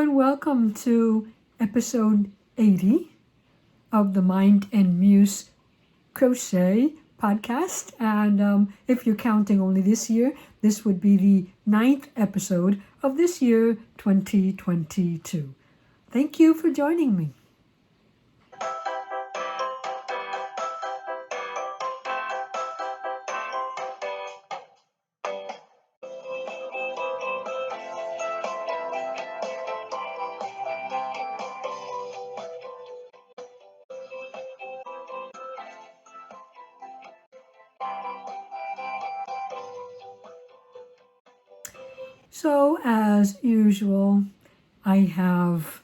and welcome to episode 80 of the Mind and Muse Crochet Podcast. And if you're counting only this year, this would be the 9th episode of this year, 2022. Thank you for joining me. So, as usual, I have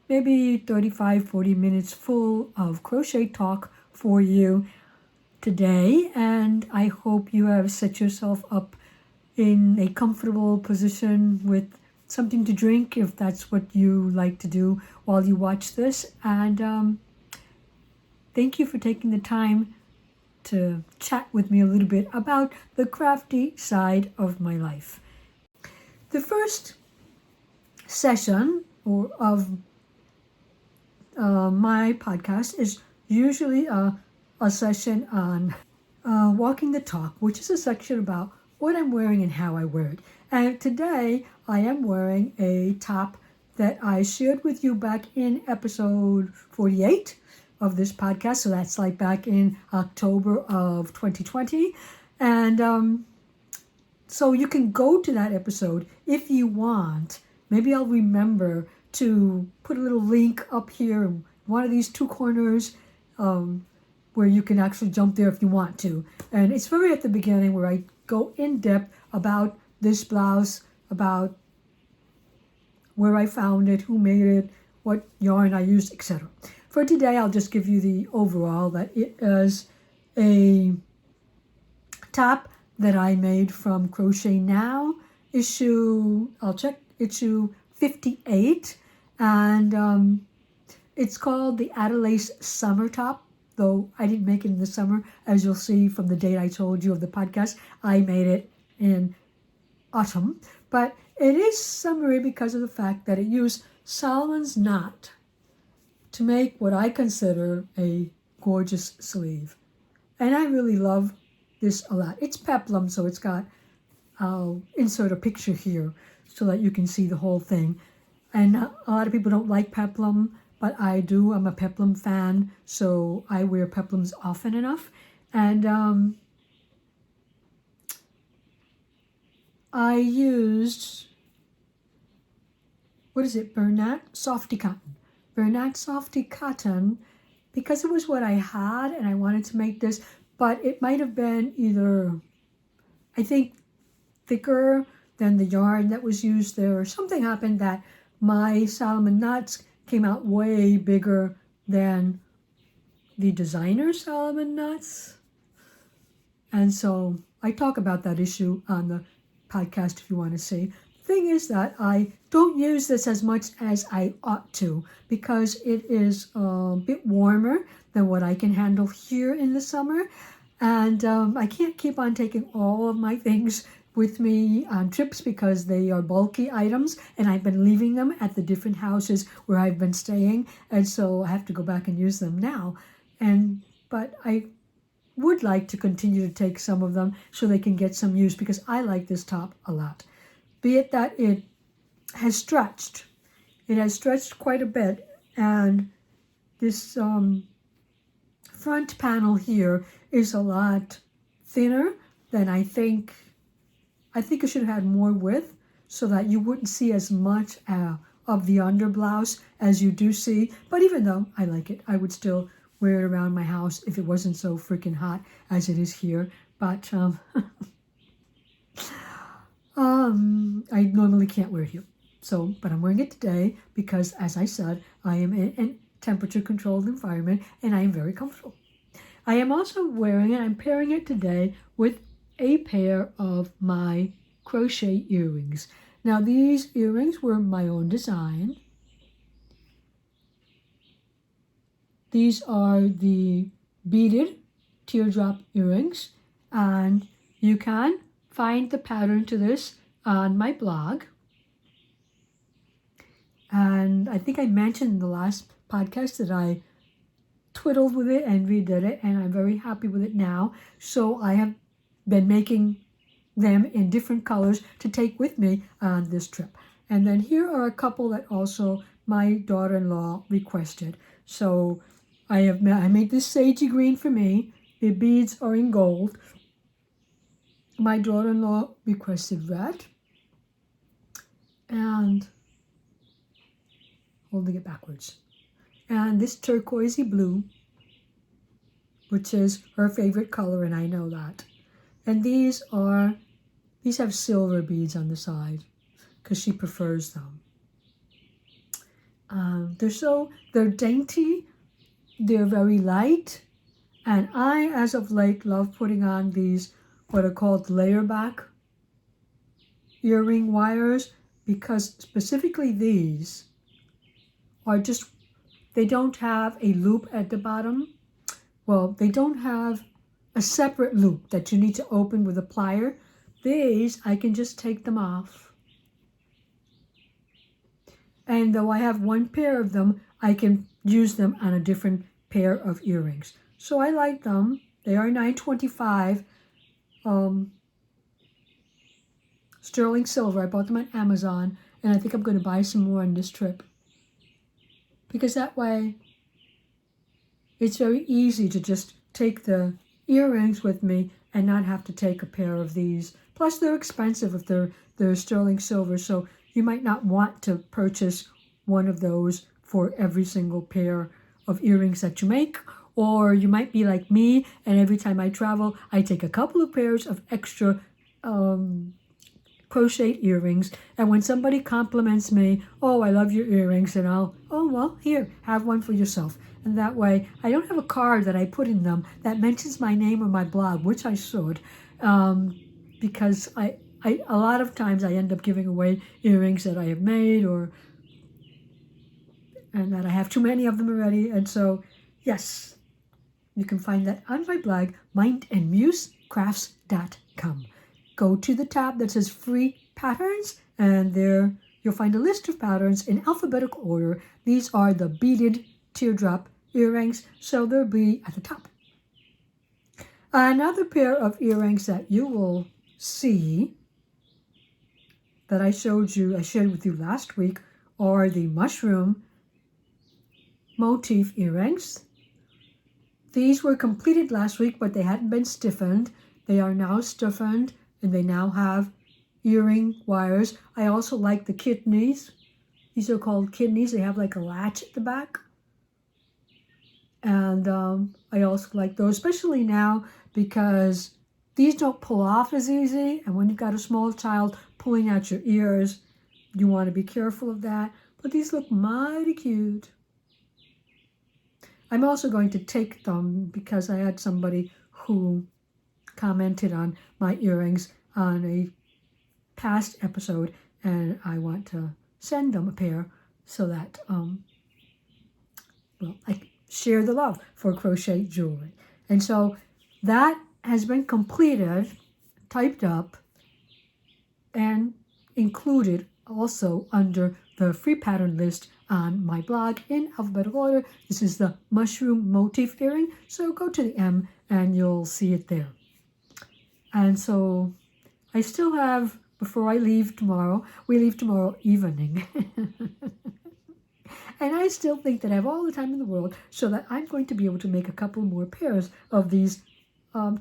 maybe 35-40 minutes full of crochet talk for you today, and I hope you have set yourself up in a comfortable position with something to drink if that's what you like to do while you watch this. And thank you for taking the time to chat with me a little bit about the crafty side of my life. The first session of my podcast is usually a session on walking the talk, which is a section about what I'm wearing and how I wear it. And today I am wearing a top that I shared with you back in episode 48 of this podcast. So that's like back in October of 2020. And so you can go to that episode if you want. Maybe I'll remember to put a little link up here in one of these two corners where you can actually jump there if you want to. And it's very at the beginning where I go in depth about this blouse, about where I found it, who made it, what yarn I used, etc. For today, I'll just give you the overall that it is a top that I made from Crochet Now, issue 58, and it's called the Adelaise Summer top, though I didn't make it in the summer, as you'll see from the date I told you of the podcast. I made it in autumn, but it is summery because of the fact that it used Solomon's knot to make what I consider a gorgeous sleeve, and I really love this a lot. It's peplum, so it's got, I'll insert a picture here so that you can see the whole thing. And a lot of people don't like peplum, but I do. I'm a peplum fan, so I wear peplums often enough. And I used, Bernat Softy Cotton. Bernat Softy Cotton, because it was what I had and I wanted to make this. But it might have been either, I think, thicker than the yarn that was used there, or something happened that my Solomon knots came out way bigger than the designer Solomon knots. And so I talk about that issue on the podcast if you want to see. The thing is that I don't use this as much as I ought to because it is a bit warmer than what I can handle here in the summer. And I can't keep on taking all of my things with me on trips because they are bulky items and I've been leaving them at the different houses where I've been staying. And so I have to go back and use them now. But I would like to continue to take some of them so they can get some use because I like this top a lot. Be it that it has stretched. It has stretched quite a bit. And this front panel here is a lot thinner than I think it should have had more width so that you wouldn't see as much of the under blouse as you do see. But even though I like it, I would still wear it around my house if it wasn't so freaking hot as it is here. But I normally can't wear it here. But I'm wearing it today because, as I said, I am in a temperature-controlled environment and I am very comfortable. I am also wearing it, I'm pairing it today with a pair of my crochet earrings. Now, these earrings were my own design. These are the Beaded Teardrop earrings, and you can find the pattern to this on my blog. I think I mentioned in the last podcast that I twiddled with it and redid it, and I'm very happy with it now. So I have been making them in different colors to take with me on this trip. And then here are a couple that also my daughter-in-law requested. So I made this sagey green for me. The beads are in gold. My daughter-in-law requested red. And holding it backwards. And this turquoisey blue, which is her favorite color, and I know that. And these have silver beads on the side because she prefers them. They're dainty, they're very light, and I, as of late, love putting on these, what are called layer back earring wires, because specifically these are just, they don't have a loop at the bottom. Well, they don't have a separate loop that you need to open with a plier. These, I can just take them off. And though I have one pair of them, I can use them on a different pair of earrings. So I like them. They are $9.25. Sterling silver. I bought them on Amazon, and I think I'm going to buy some more on this trip. Because that way, it's very easy to just take the earrings with me and not have to take a pair of these. Plus, they're expensive if they're sterling silver, so you might not want to purchase one of those for every single pair of earrings that you make. Or you might be like me, and every time I travel, I take a couple of pairs of extra crochet earrings. And when somebody compliments me, oh, I love your earrings, and well, here, have one for yourself. And that way, I don't have a card that I put in them that mentions my name or my blog, which I should, because I a lot of times I end up giving away earrings that I have made, and that I have too many of them already. And so, yes, you can find that on my blog, mindandmusecrafts.com. Go to the tab that says free patterns, and there you'll find a list of patterns in alphabetical order. These are the beaded teardrop earrings, so they'll be at the top. Another pair of earrings that you will see that I shared with you last week, are the mushroom motif earrings. These were completed last week, but they hadn't been stiffened. They are now stiffened, and they now have earring wires. I also like the kidneys. These are called kidneys. They have like a latch at the back. And I also like those, especially now, because these don't pull off as easy. And when you've got a small child pulling out your ears, you want to be careful of that. But these look mighty cute. I'm also going to take them because I had somebody who commented on my earrings on a past episode, and I want to send them a pair so that I share the love for crochet jewelry. And so that has been completed, typed up, and included also under the free pattern list on my blog in alphabetical order. This is the mushroom motif earring, so go to the M and you'll see it there. And so I still have, before I leave tomorrow, we leave tomorrow evening. And I still think that I have all the time in the world, so that I'm going to be able to make a couple more pairs of these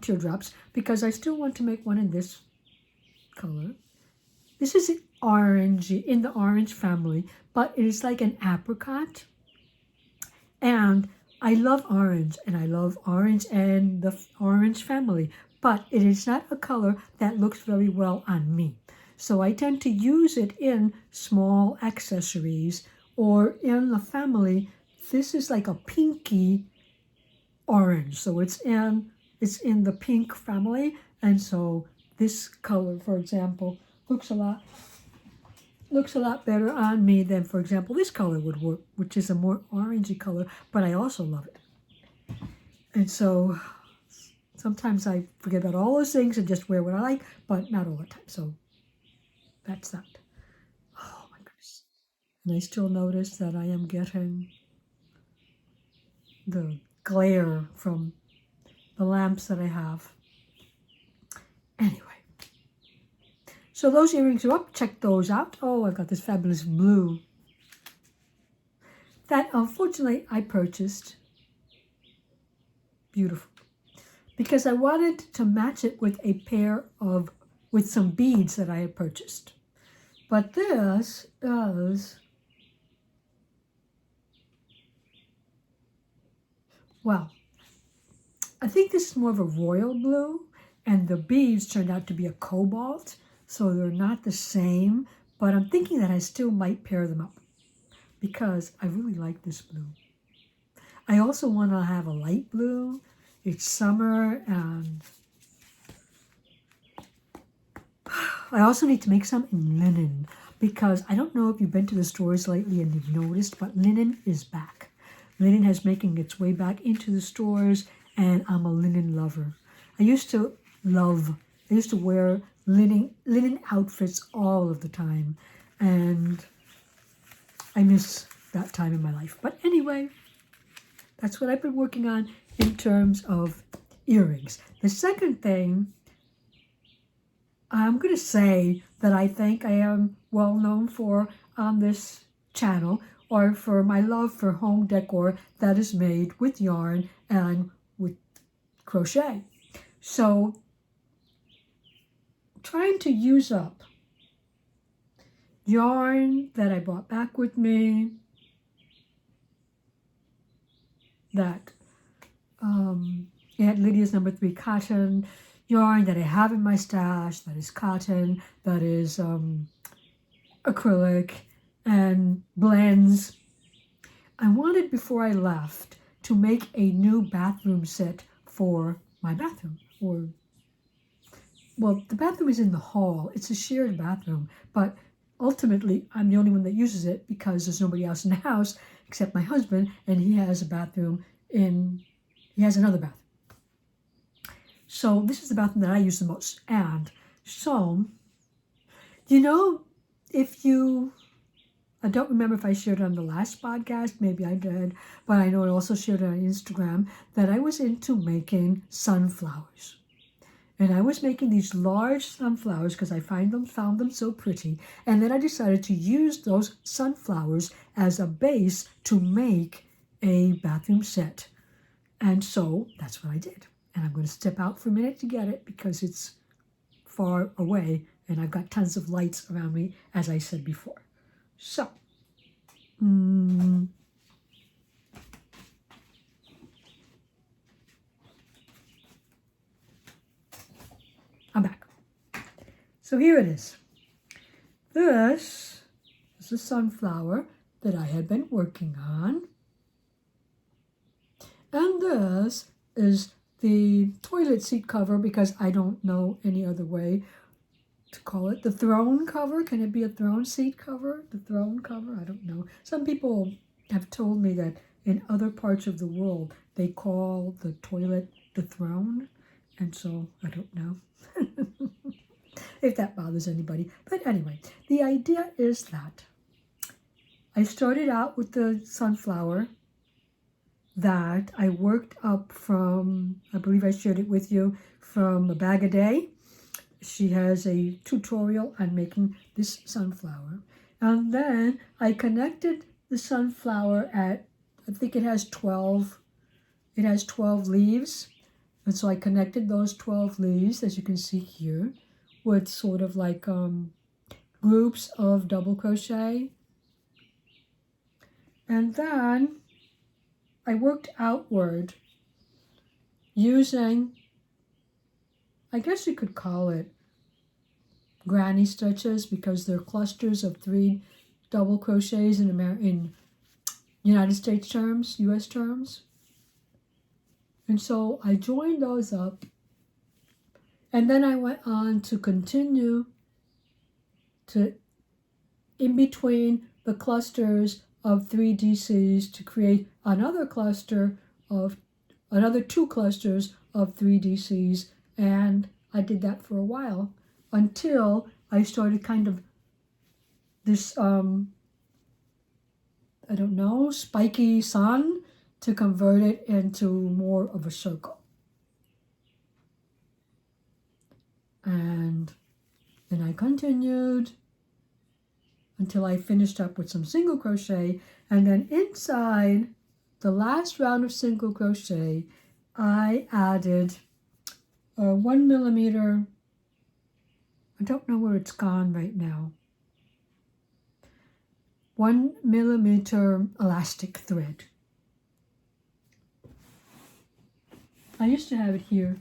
teardrops, because I still want to make one in this color. This is orange, in the orange family, but it is like an apricot. And I love orange, and I love orange and the orange family, but it is not a color that looks very well on me. So I tend to use it in small accessories or in the family. This is like a pinky orange, so it's in the pink family. And so this color, for example, looks a lot better on me than, for example, this color would work, which is a more orangey color, but I also love it. And so sometimes I forget about all those things and just wear what I like, but not all the time. So that's that. Oh my goodness. And I still notice that I am getting the glare from the lamps that I have. Anyway, so those earrings are up. Check those out. Oh, I've got this fabulous blue that unfortunately I purchased. Beautiful. Because I wanted to match it with with some beads that I had purchased. But this is, well, I think this is more of a royal blue, and the beads turned out to be a cobalt, so they're not the same, but I'm thinking that I still might pair them up because I really like this blue. I also want to have a light blue. It's summer, and I also need to make some in linen because I don't know if you've been to the stores lately and you've noticed, but linen is back. Linen has making its way back into the stores, and I'm a linen lover. I used to wear linen outfits all of the time, and I miss that time in my life. But anyway, that's what I've been working on in terms of earrings. The second thing, I'm going to say that I think I am well known for on this channel, or for my love for home decor that is made with yarn and with crochet. So trying to use up yarn that I brought back with me, that Aunt Lydia's number 3 cotton yarn that I have in my stash, that is cotton, that is acrylic, and blends. I wanted, before I left, to make a new bathroom set for my bathroom. Well, the bathroom is in the hall. It's a shared bathroom, but ultimately I'm the only one that uses it because there's nobody else in the house except my husband, and he has another bathroom. So this is the bathroom that I use the most. And so, I don't remember if I shared it on the last podcast, maybe I did, but I know I also shared it on Instagram, that I was into making sunflowers. And I was making these large sunflowers because I found them so pretty. And then I decided to use those sunflowers as a base to make a bathroom set. And so that's what I did. And I'm going to step out for a minute to get it because it's far away and I've got tons of lights around me, as I said before. So, I'm back. So here it is. This is a sunflower that I had been working on. And this is the toilet seat cover, because I don't know any other way to call it. The throne cover. Can it be a throne seat cover? The throne cover? I don't know. Some people have told me that in other parts of the world they call the toilet the throne. And so I don't know if that bothers anybody. But anyway, the idea is that I started out with the sunflower that I worked up from, I believe I shared it with you, from a bag a day. She has a tutorial on making this sunflower. And then I connected the sunflower at, I think it has 12 leaves. And so I connected those 12 leaves, as you can see here, with sort of like groups of double crochet. And then I worked outward using, I guess you could call it granny stitches, because they're clusters of 3 double crochets in United States terms, US terms. And so I joined those up, and then I went on to continue to, in between the clusters of 3 DCs, to create another 2 clusters of 3 DCs, and I did that for a while until I started kind of this I don't know, spiky sun to convert it into more of a circle. And then I continued until I finished up with some single crochet, and then inside the last round of single crochet I added a 1 millimeter, I don't know where it's gone right now, 1 millimeter elastic thread. I used to have it here,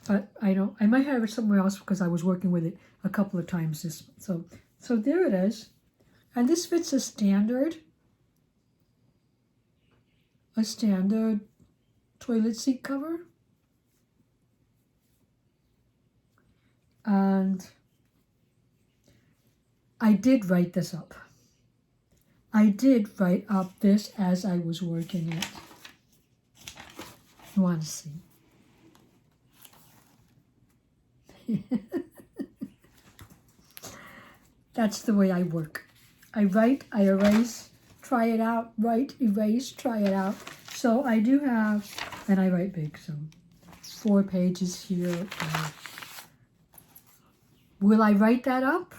but I might have it somewhere else because I was working with it a couple of times this month. So there it is. And this fits a standard toilet seat cover. And I did write this up. I did write up this as I was working it. You want to see? That's the way I work. I write, I erase, try it out, write, erase, try it out. So I do have, and I write big, so 4 pages here. Will I write that up?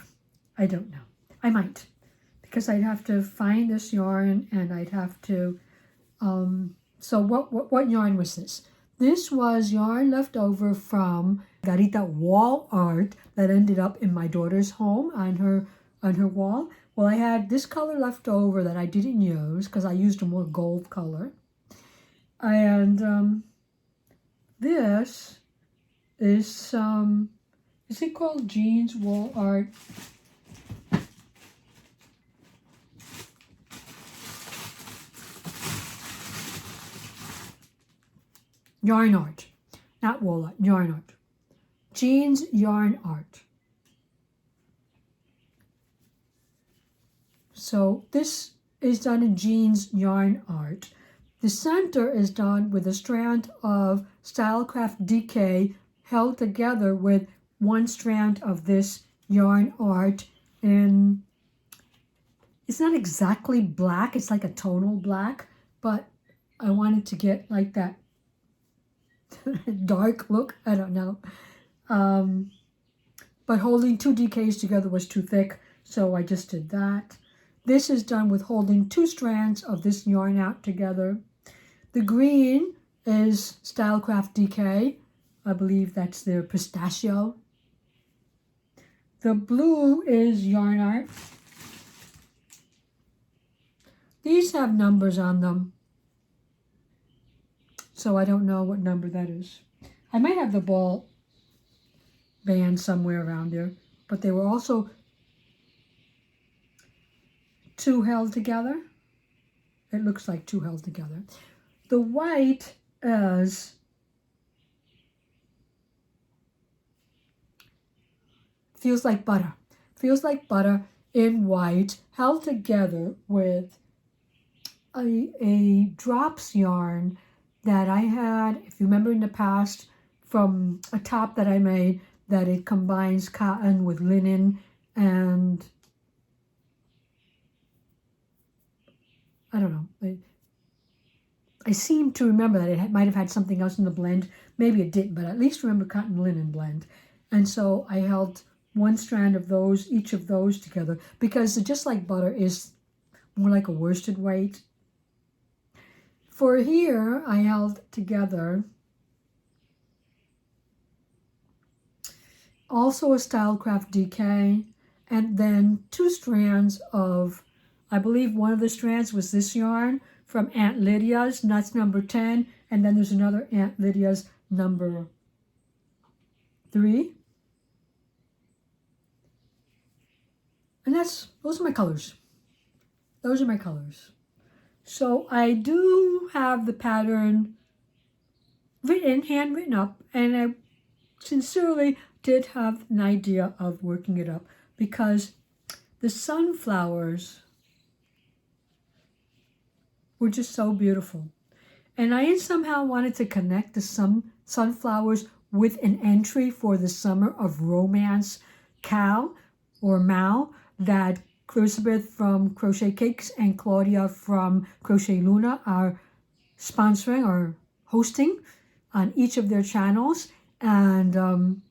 I don't know. I might, because I'd have to find this yarn, and I'd have to, so what yarn was this? This was yarn left over from Garita wall art that ended up in my daughter's home on her wall. Well, I had this color left over that I didn't use because I used a more gold color. And this is it called Jean's Wall Art? Yarn art, not wall art, yarn art. Jean's Yarn Art. So this is done in Jean's Yarn Art. The center is done with a strand of Stylecraft DK held together with one strand of this yarn art. And it's not exactly black, it's like a tonal black, but I wanted to get like that dark look, I don't know. But holding 2 DKs together was too thick, so I just did that. This is done with holding 2 strands of this yarn out together. The green is Stylecraft DK. I believe that's their pistachio. The blue is yarn art. These have numbers on them, so I don't know what number that is. I might have the ball band somewhere around there, but they were also 2 held together. It looks like 2 held together. The white is feels like butter. Feels like butter in white, held together with a drops yarn that I had, if you remember in the past, from a top that I made, that it combines cotton with linen, and I don't know. I seem to remember that it might have had something else in the blend. Maybe it didn't, but at least remember cotton linen blend. And so I held one strand of those, each of those together, because Just Like Butter is more like a worsted weight. For here, I held together also a Stylecraft DK, and then 2 strands of, I believe one of the strands was this yarn from Aunt Lydia's, and that's number 10, and then there's another Aunt Lydia's number 3. And those are my colors. Those are my colors. So I do have the pattern handwritten up, and I sincerely did have an idea of working it up because the sunflowers were just so beautiful. And I somehow wanted to connect the sunflowers with an entry for the Summer of Romance Cal or Mal that Clarisabeth from Crochet Cakes and Claudia from Crochet Luna are sponsoring or hosting on each of their channels. And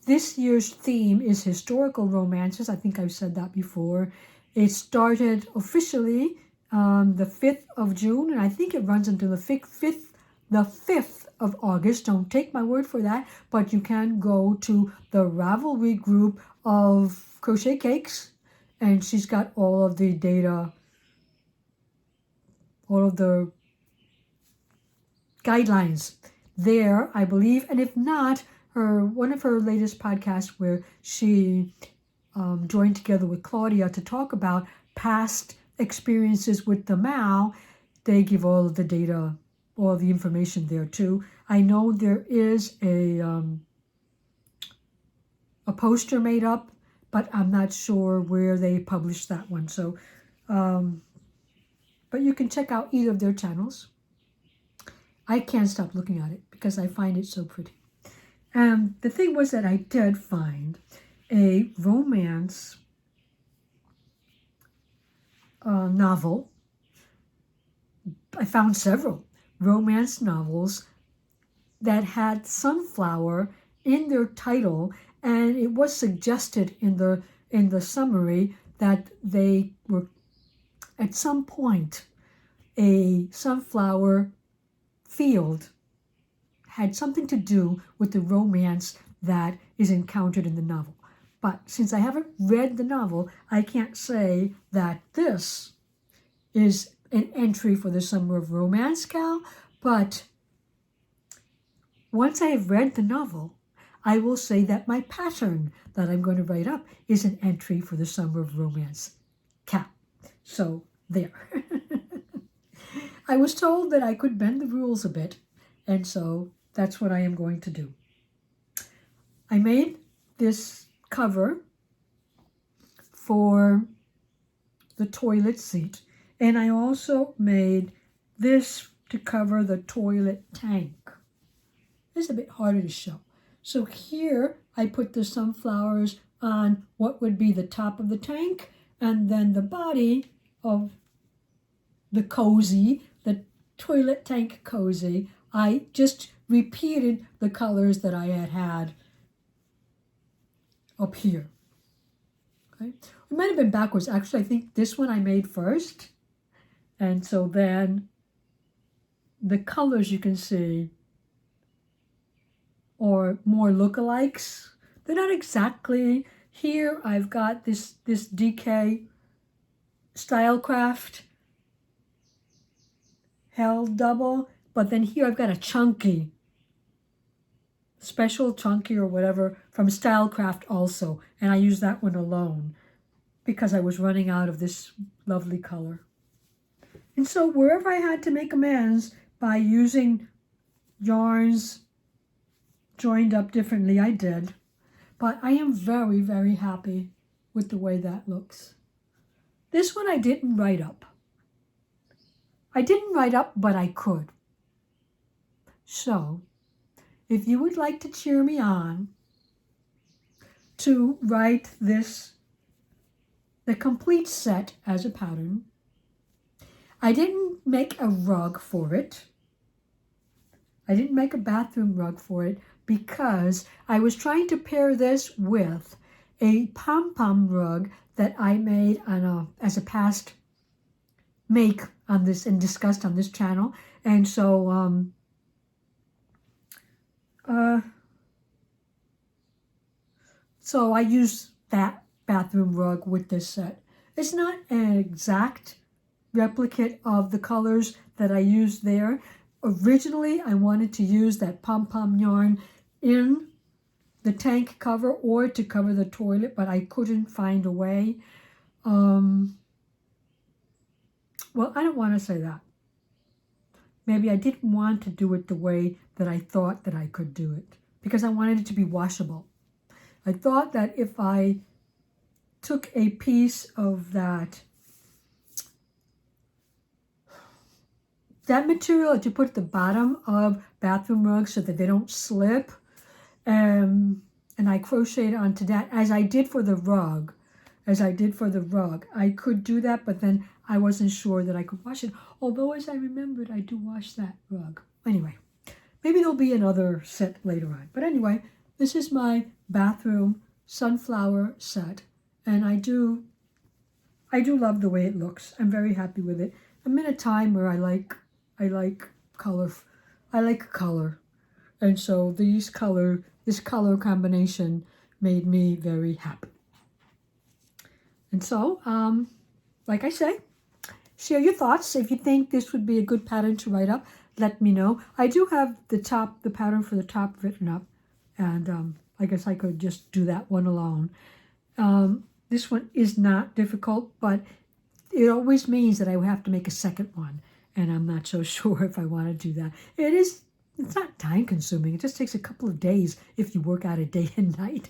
this year's theme is historical romances. I think I've said that before. It started officially the 5th of June, and I think it runs until the 5th of August. Don't take my word for that, but you can go to the Ravelry group of Crochet Cakes, and she's got all of the data, all of the guidelines there, I believe. And if not, one of her latest podcasts where she joined together with Claudia to talk about past experiences with the Mao, they give all of the data, all the information there too. I know there is a poster made up, but I'm not sure where they published that one. So, but you can check out either of their channels. I can't stop looking at it because I find it so pretty. And the thing was that I did find a romance novel. I found several romance novels that had sunflower in their title, and it was suggested in the summary that they were at some point a sunflower field had something to do with the romance that is encountered in the novel. But since I haven't read the novel, I can't say that this is an entry for the Summer of Romance, Cal. But once I have read the novel, I will say that my pattern that I'm going to write up is an entry for the Summer of Romance, Cal. So there. I was told that I could bend the rules a bit, and so that's what I am going to do. I made this cover for the toilet seat, and I also made this to cover the toilet tank. It's a bit harder to show. So here I put the sunflowers on what would be the top of the tank, and then the body of the cozy, the toilet tank cozy, I just repeated the colors that I had up here. Okay, it might have been backwards. Actually, I think this one I made first, and so then the colors you can see are more lookalikes. They're not exactly. Here I've got this DK Stylecraft held double, but then here I've got a chunky, special chunky or whatever from Stylecraft also, and I used that one alone because I was running out of this lovely color. And so wherever I had to make amends by using yarns joined up differently, I did. But I am very, very happy with the way that looks. This one I didn't write up. I didn't write up, but I could. So, if you would like to cheer me on to write this, the complete set as a pattern, I didn't make a rug for it. I didn't make a bathroom rug for it because I was trying to pair this with a pom-pom rug that I made as a past make on this and discussed on this channel. And so so I used that bathroom rug with this set. It's not an exact replicate of the colors that I used there. Originally, I wanted to use that pom-pom yarn in the tank cover or to cover the toilet, but I couldn't find a way. Well, I don't want to say that. Maybe I didn't want to do it the way that I thought that I could do it because I wanted it to be washable. I thought that if I took a piece of that material that you put at the bottom of bathroom rugs so that they don't slip, and I crocheted onto that as I did for the rug. as I did for the rug. I could do that, but then I wasn't sure that I could wash it. Although, as I remembered, I do wash that rug. Anyway, maybe there'll be another set later on. But anyway, this is my bathroom sunflower set. And I do love the way it looks. I'm very happy with it. I'm in a time where I like color. I like color. And so this color combination made me very happy. And so, like I say, share your thoughts. If you think this would be a good pattern to write up, let me know. I do have the pattern for the top written up. And I guess I could just do that one alone. This one is not difficult, but it always means that I would have to make a second one. And I'm not so sure if I want to do that. It's not time consuming. It just takes a couple of days if you work out a day and night.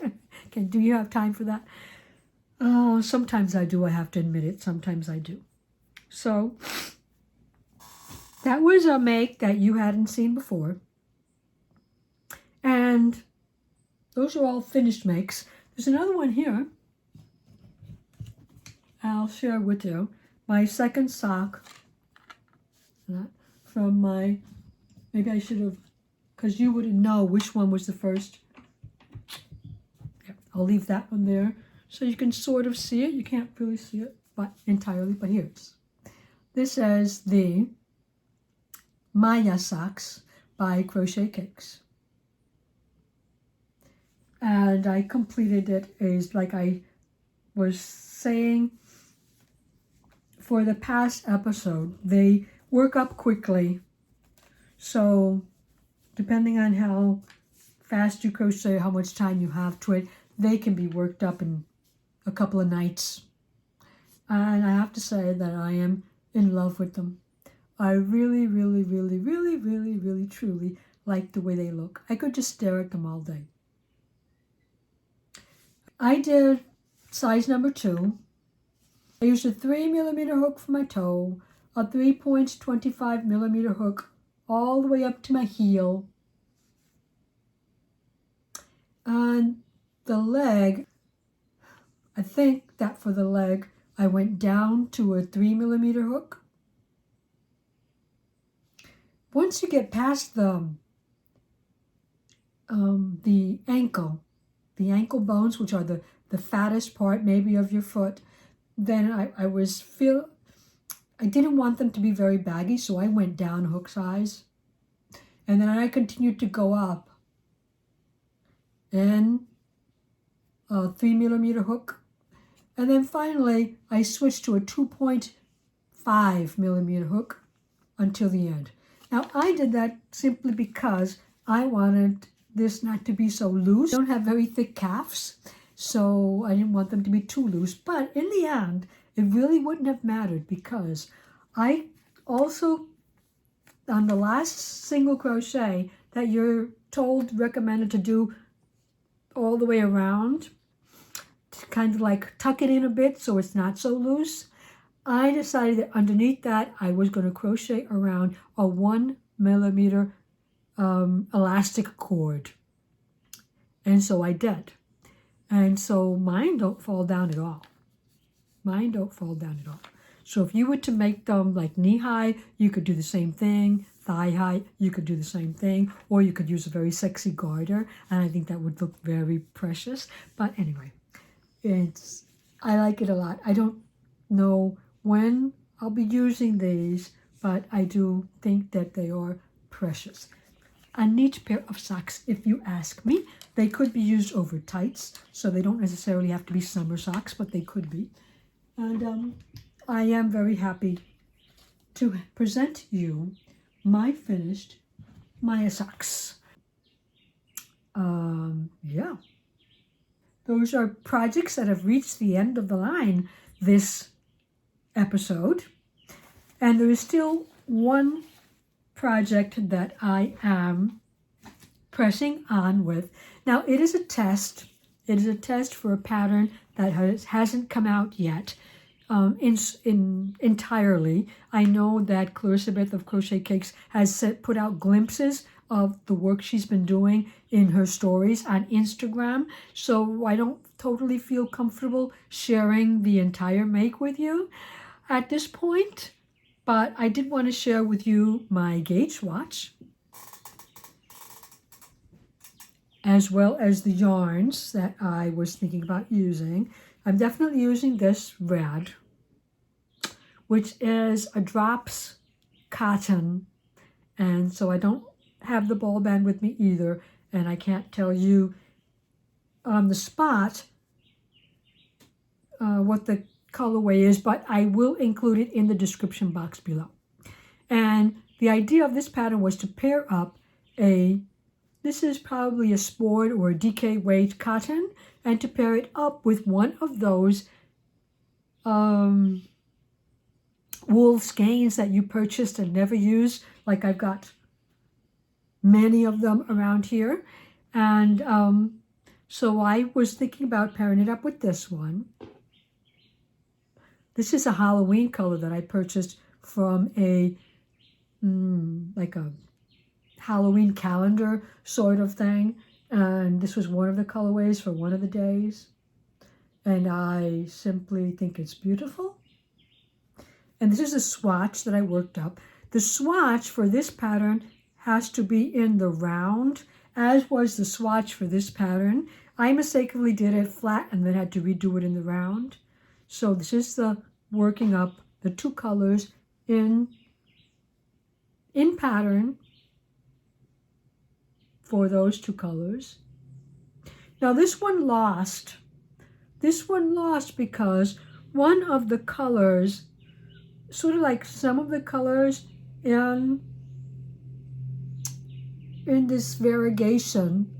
Do you have time for that? Oh, sometimes I do. I have to admit it. Sometimes I do. So that was a make that you hadn't seen before. And those are all finished makes. There's another one here I'll share with you. My second sock from maybe I should have, because you wouldn't know which one was the first. Yeah, I'll leave that one there so you can sort of see it. You can't really see it entirely, but here it is. This is the Maia Socks by Crochetcakes. And I completed it as like I was saying for the past episode. They work up quickly. So depending on how fast you crochet, how much time you have to it, they can be worked up in a couple of nights. And I have to say that I am in love with them. I really, really, really, really, really, really, truly like the way they look. I could just stare at them all day. I did size number 2. I used a 3mm hook for my toe, a 3.25mm hook all the way up to my heel. And the leg, I think that for the leg, I went down to a 3mm hook. Once you get past the ankle bones, which are the fattest part maybe of your foot, then I didn't want them to be very baggy, so I went down hook size. And then I continued to go up in a 3mm hook. And then finally, I switched to a 2.5mm hook until the end. Now, I did that simply because I wanted this not to be so loose. I don't have very thick calves, so I didn't want them to be too loose. But in the end, it really wouldn't have mattered because I also, on the last single crochet that you're recommended to do all the way around, to kind of like tuck it in a bit so it's not so loose, I decided that underneath that I was going to crochet around a 1mm elastic cord. And so I did. And so mine don't fall down at all. Mine don't fall down at all. So if you were to make them like knee high, you could do the same thing. Thigh high, you could do the same thing. Or you could use a very sexy garter. And I think that would look very precious. But anyway, I like it a lot. I don't know when I'll be using these, but I do think that they are precious. A neat pair of socks, if you ask me. They could be used over tights, so they don't necessarily have to be summer socks, but they could be. And I am very happy to present you my finished Maia Socks. Yeah. Those are projects that have reached the end of the line this episode. And there is still one project that I am pressing on with. Now, it is a test. It is a test for a pattern that hasn't come out yet entirely. I know that Clarisabeth of Crochet Cakes has put out glimpses of the work she's been doing in her stories on Instagram. So I don't totally feel comfortable sharing the entire make with you at this point. But I did want to share with you my gauge swatch, as well as the yarns that I was thinking about using. I'm definitely using this red, which is a drops cotton. And so I don't have the ball band with me either. And I can't tell you on the spot what the colorway is, but I will include it in the description box below. And the idea of this pattern was to pair up this is probably a sport or a DK weight cotton, and to pair it up with one of those wool skeins that you purchased and never use. Like I've got many of them around here. And so I was thinking about pairing it up with this one. This is a Halloween color that I purchased from like a Halloween calendar sort of thing. And this was one of the colorways for one of the days. And I simply think it's beautiful. And this is a swatch that I worked up. The swatch for this pattern has to be in the round, as was the swatch for this pattern. I mistakenly did it flat and then had to redo it in the round. So this is the working up the two colors in pattern for those two colors. Now this one lost. This one lost because one of the colors, sort of like some of the colors in this variegation,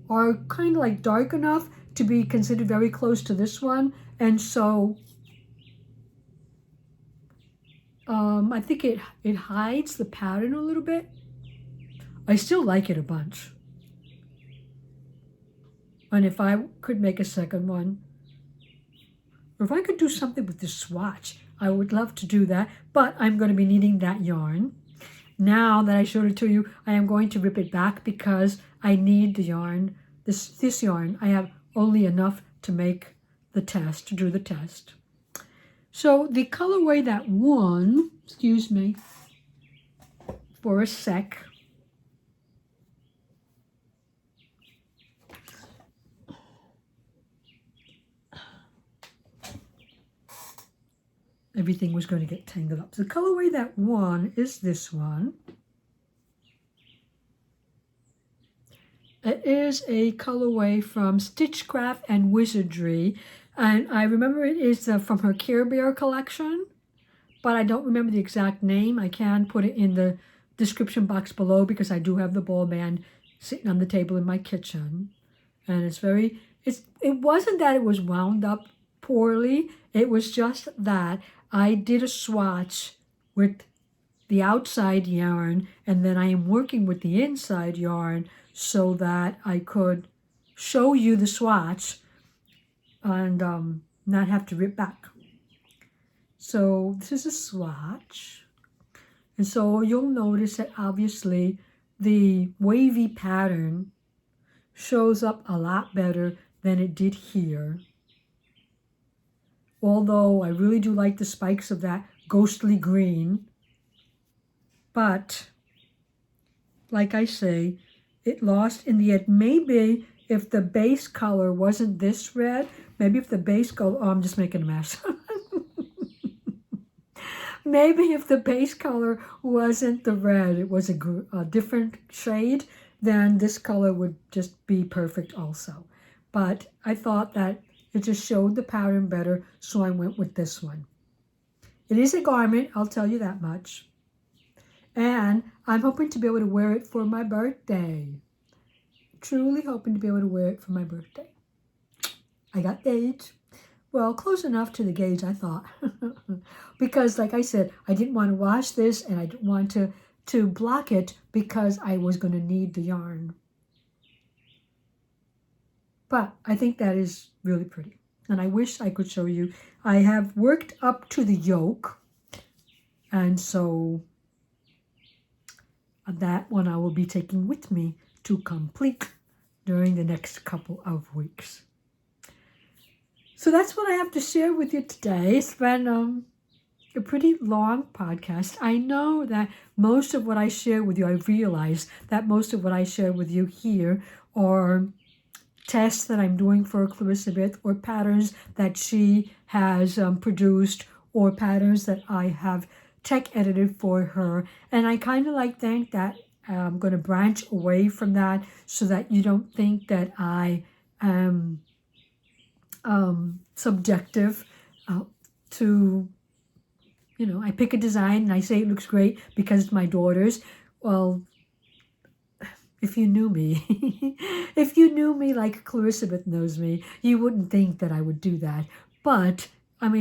are kind of like dark enough to be considered very close to this one. And so I think it hides the pattern a little bit. I still like it a bunch. And if I could make a second one, or if I could do something with this swatch, I would love to do that. But I'm going to be needing that yarn. Now that I showed it to you, I am going to rip it back because I need the yarn. This yarn, I have only enough to make the test, to do the test. So the colorway that won, excuse me for a sec. Everything was going to get tangled up. So the colorway that won is this one. It is a colorway from Stitchcraft and Wizardry. And I remember it is from her Care Bear collection, but I don't remember the exact name. I can put it in the description box below because I do have the ball band sitting on the table in my kitchen. And it wasn't that it was wound up poorly. It was just that I did a swatch with the outside yarn, and then I am working with the inside yarn so that I could show you the swatch and not have to rip back. So this is a swatch. And so you'll notice that obviously the wavy pattern shows up a lot better than it did here. Although I really do like the spikes of that ghostly green. But, like I say, it lost in the end. Maybe if the base color wasn't this red, maybe if the base color, oh, I'm just making a mess. Maybe if the base color wasn't the red, it was a different shade, then this color would just be perfect also. But I thought that it just showed the pattern better, so I went with this one. It is a garment, I'll tell you that much. And I'm hoping to be able to wear it for my birthday. Truly hoping to be able to wear it for my birthday. I got gauge. Well, close enough to the gauge, I thought. Because, like I said, I didn't want to wash this and I didn't want to block it because I was going to need the yarn. But I think that is really pretty. And I wish I could show you. I have worked up to the yoke. And so that one I will be taking with me to complete during the next couple of weeks. So that's what I have to share with you today. It's been a pretty long podcast. I know that most of what I share with you, I realize that most of what I share with you here are tests that I'm doing for Clarisabeth, or patterns that she has produced, or patterns that I have tech edited for her. And I kind of think that I'm going to branch away from that so that you don't think that I am subjective to, I pick a design and I say it looks great because it's my daughter's. Well, if you knew me, if you knew me like Clarisabeth knows me, you wouldn't think that I would do that. But,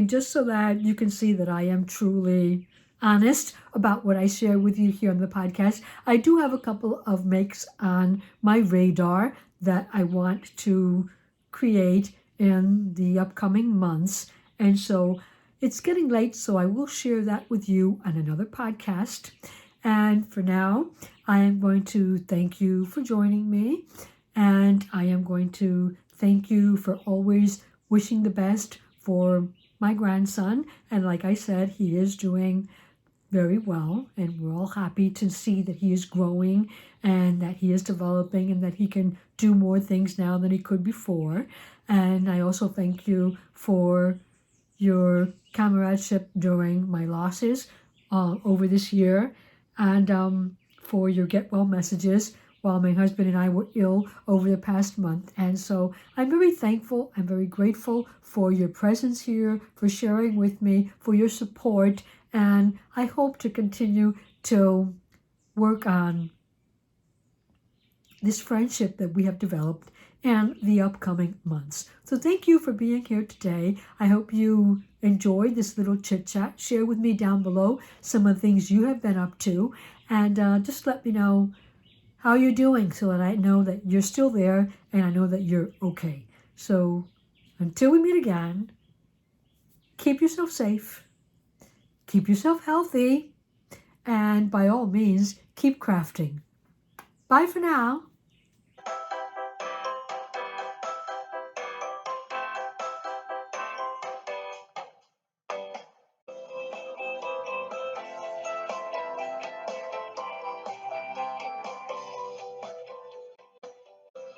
just so that you can see that I am truly honest about what I share with you here on the podcast, I do have a couple of makes on my radar that I want to create in the upcoming months. And so it's getting late, so I will share that with you on another podcast. And for now, I am going to thank you for joining me. And I am going to thank you for always wishing the best for my grandson. And like I said, he is doing very well. And we're all happy to see that he is growing and that he is developing and that he can do more things now than he could before. And I also thank you for your comradeship during my losses over this year, and for your get well messages while my husband and I were ill over the past month. And so I'm very thankful, I'm very grateful for your presence here, for sharing with me, for your support, and I hope to continue to work on this friendship that we have developed in the upcoming months. So thank you for being here today. I hope you enjoyed this little chit chat. Share with me down below some of the things you have been up to, and just let me know how you're doing so that I know that you're still there and I know that you're okay. So until we meet again, keep yourself safe, keep yourself healthy, and by all means, keep crafting. Bye for now.